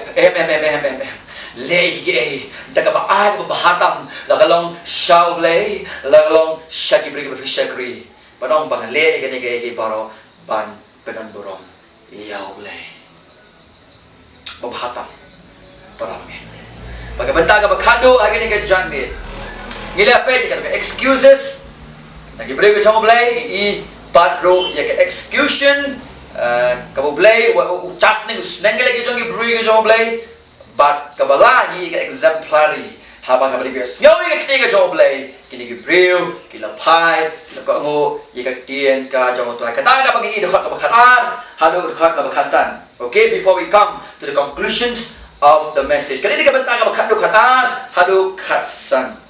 legi daga ba ai ba hatam lagalong shauble lagalong shaki bri ba shakri panong bang le ge ne ge paro ban penan borom yauble Babahatam. Parangin. Pagkabanta ka bakado, hagi ni ka dyan bit. Ngila pe, ka excuses. Nagibray ko siya mablay, i-padro, ya ka execution, kabublay, uchas ning usnengala ka dyan, ibray ko siya mablay, but kabalani ka exemplary. Habang kabalik ko, ngaw ka kiti ka dyan mablay, kinigibriw, kilapay, kilakaango, ikaktiyan ka dyan mablay. Kataga pag i-idukot na bakanar, halo idukot na bakasan. Okay, before we come to the conclusions of the message. Kanina ka banta ka bakado-katar, halo katsan.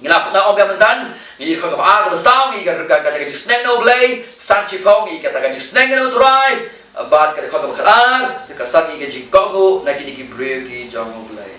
Ngilapot na ang biyamantan, i ka kapaar ka basang, i ka katagan yung sneng na ublay, san chipong, i katagan yung sneng na utray, abad ka ka bakadar, i kasan i ka jingkongo, na kinikibriyo ki jang ublay.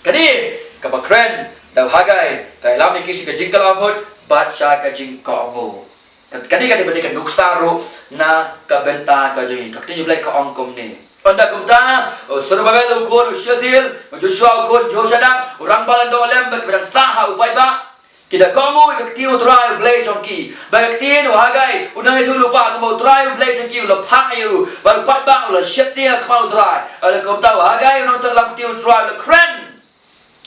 Kani, kapakren, daw hagay, kaya lamang kisi ka jingkalamot, bat siya ka jingkongo. Kani ka di ba di ka nuksaro na kabenta ka jing, kakti yung ublay ka ongkom ni. Anda kumta, Surababel ukon usyatil, Joshua ukon Joshada, urang balan dolem bakbedang saha upay ba? Kita kongo ikaktiyo try blade jonki. Baktiyo hagay, unang itu lupa kamu try blade jonki ula payu, baru pat ba ula syatil kamu try. Ada kumta hagay unang terlang tiyo try ula kren.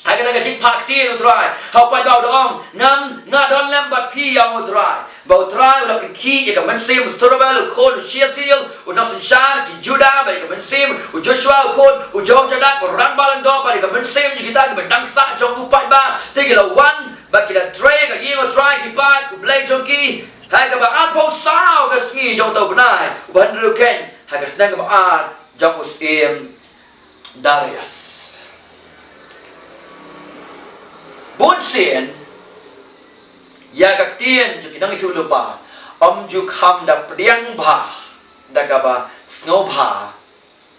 Hagay naga jik paktiyo try. Hau pat ba doong ngam ngadolem bat pi yang try. Bau try ulah pergi ia mensim Surabel ukon Syatil unang sunsyar ki Juda balik mensim Joshua ukon Joshua orang balan do balik mensim kita bedang sa jong upai ba tiga lawan bagi dah try ka yeng try ki pat blay jong ki hai ka ba apo sao ka ski jong tau benai ban ruken hai ka sedang ka ba jong usim Darius Bunsen ya kaktian ju kinang itu lupa ju kham da priang ba da ka ba snow ba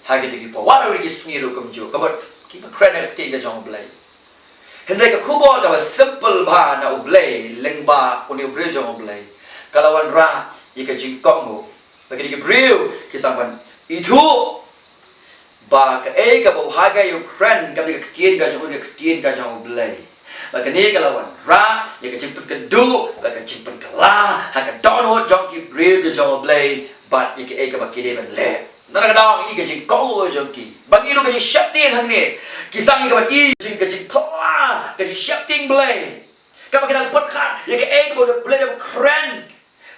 hagi de kipo what are you sniru kum ju ka ba ki ba kren kakti ga jong blay hendai ka kubo ka ba simple ba na ublay leng ba uni ubre jong blay kalawan ra ye ka jing kongo ba ki briu ki sang itu ba ka ka ba haga yu kren ka de kaktian ga jong kaktian ga jong blay Maka ni kalawan ra, ya ka jimpen kendu, ka jimpen kala, ha ka donut jonki bril ke jong blay, but ya ka ka bakide ben le. Nara ka dawang i ka jing kongo jonki. Bang ilu ka jing shapting hang ni. Kisang i ka ban i jing ka jing pla, ka jing shapting blay. Ka bakida pot khat, ya ka ka bo blay dem kren.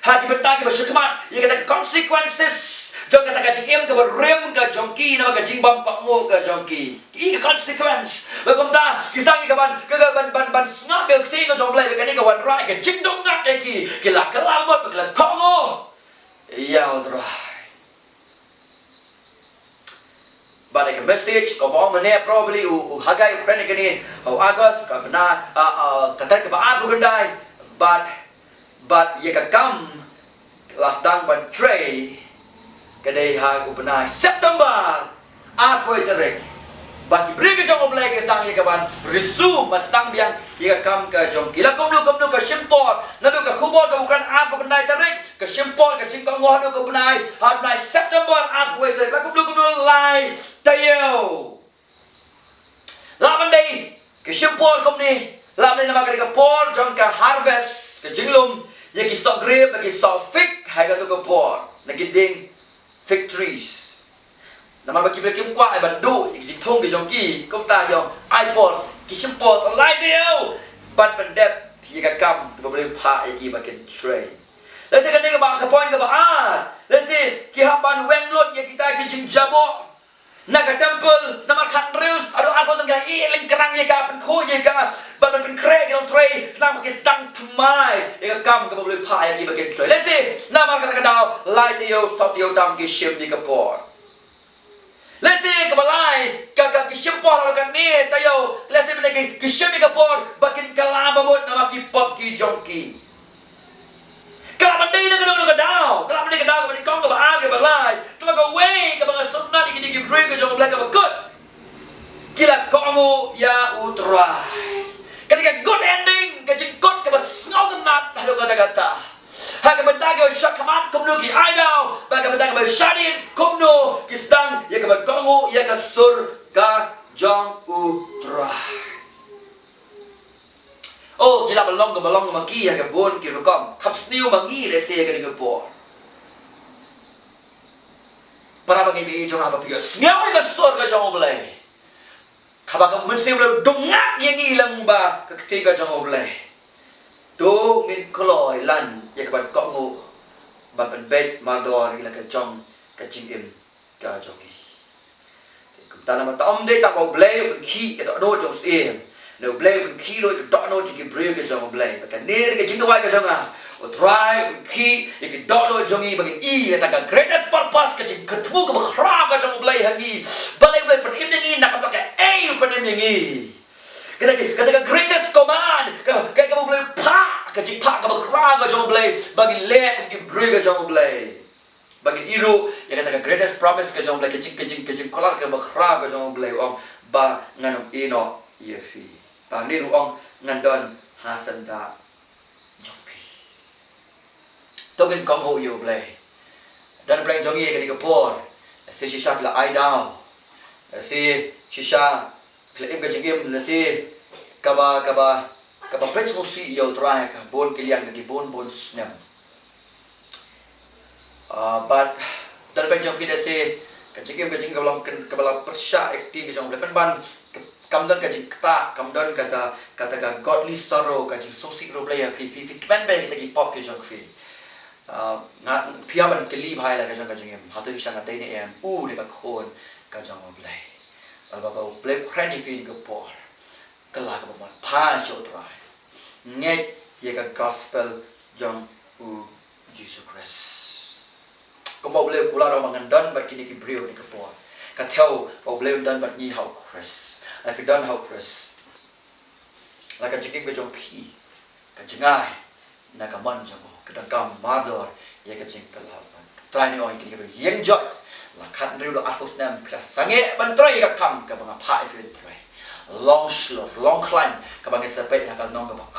Ha ki benta ki ba shikmat, ya ka ta consequences. Jong kata ka jing em ka ba rem ka jongki na ka jing bam ka ngo ka jongki. I ka consequence. Bagom ta kisang ka ban snap bel kti ka jong blay ka ni ka wan rai ka jing dong ngat ki. Kila kalamot ka ka ngo. Ya odrai. Balik message ko mo mane probably hagay friend ni August ka bana kata ka ba abu gandai but ye ka kam last dang ban tray kadai ha upna September afoi terek baki briga jong oblay ke stang ye ka ban resume mastang biang ye ka kam ka jong kila komnu ka simpor nadu ka khubor ka ukran abu gandai terek ka simpor ka jingkong ngo hadu ka benai ha benai September afoi terek la komnu lai tayo laban dai ke simpor komni laban nama ka por jong ka harvest ka jinglum ye ki sok grape ki sok fig hai ka to ka por nagiding fig trees nama baki brekim kwa ai bandu ki jing thong ki jong ki kom ta yo ipods ki simpor lai dio ban pendep ye ka kam to boleh pha ye ki bakin tray let's say ka ni ka ba ka point ka ba let's say ki haban wenglot ye kita ki jing jabo naga temple nama khat reus ado apa tong ga i ling kerang ye ka pen kho ye ka ban pen kre ki tray nama ki stang thmai ye ka kam ka boleh pha ye ki bakin tray let's say nama ka daw lai dio sot dio tam ki shim ni ka por let's say ka balai ka ki shim por ka ni tayo let's say ki shim ni ka por bakin kalama mot nama ki pop ki jonki kalau mandi na kadang kadang, kalau mandi kadang mandi kong ka ba balay, tama ka way ka mga sunna di kini break ka jong black ka good. Kila kongo ya utray. Ketika good ending, ka jing good ka ba snow nat halo kata. Ha ka benta ka shot kamat kumno ki aidaw, ba ka benta ka ba shadin kumno ki stang ya ka ba kongo ya ka sur ka jong utray. Oh, gila balong maki ya ke bon ki rukom. Kap sniu mangi le se ke ni por. para bagi bi jong apa pi ngau ka sor ka jong oblay khabang mensi boleh dongak yang hilang ba ketiga jong oblay do min kloi lan ya ka ban kok ngu ban ban bet mardor ila ka jong ka jing im ka jong i kum ta ma ta om de ta oblay pen ki ka do jong sim no blay pen ki do ka do no ji ki bre ka jong oblay ka ne ka jing wa ka jong a o try ki ya ka do no jong i bagin i ta ka greatest purpose ka jing ka tu ka khra ka jong oblay hangi balay blay pen im ngi na ka ka ai pen im ngi kata greatest command ka boleh pak ka jing pak ka khra ka jong oblay bagin le ka bre ka jong oblay bagin iru ya kata greatest promise ka jong oblay ka jing kolar ka khra ka jong oblay ong ba nganom ino yefi ba ni ru ong ngandon hasan da jong pi togin kong ho yo oblay dan blay jong ye ka ni ka por se shisha la ai dao se shisha im ka jingim na si kaba principle si yo try ka bon kiliang nagi bon snap but dal pa jong fila si ka jingim ka balang persya akti ka jong lepan ban kamdan ka jing kata kamdan kata ka godly sorrow ka jing sosi ro play fi kan ba kita ki pop ka jong fi nga piaban kili bhai la ka jingim hatu hisha na dai ne em de ka khon ka jong play Alba play cranny feed go por kalak ba pa show try ngai ye ka gospel jong u Jesus Christ ko ba play kula ro mangan don ba kini ki brio ni ka por ka theo ba play don ba ni how Christ if you don't how Christ like a chicken jong pi ka jingai na ka man jong ka dang kam mador ye ka jing kalak try ni oi ki ka yen joy la khat riu do atus nam plus sange ban try ka kam ka bang pa if you try long slow long climb ka bang sepet ya ka nong ka bang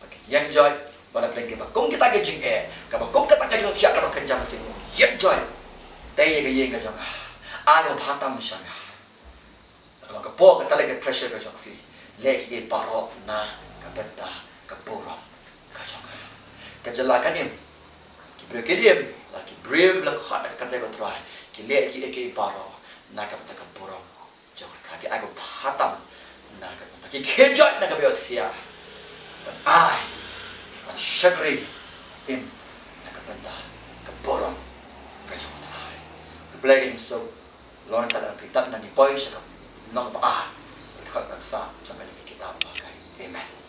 bagi yang joy bala plan ke ba kong kita ke jing ka ba kong kita ka jing thia ka ba kan jam sing yang joy tay ka yeng ka jong ai pa tam shang ka ka po ka tale ke pressure ka jong fi le ki paro na ka beta ka puro ka jong ka jala ka nim ki bre ke dim la ki brave la khat ka te ba try ki le ki paro na ka beta ka puro jong ka ki ai ko patam na ka ki ke joy na ka be thia but I and shakri im na ka beta ka puro ka jong try playing so lon ka dan pitat na ni boy sa nang ba ka sa jong ka ni kita ba amen.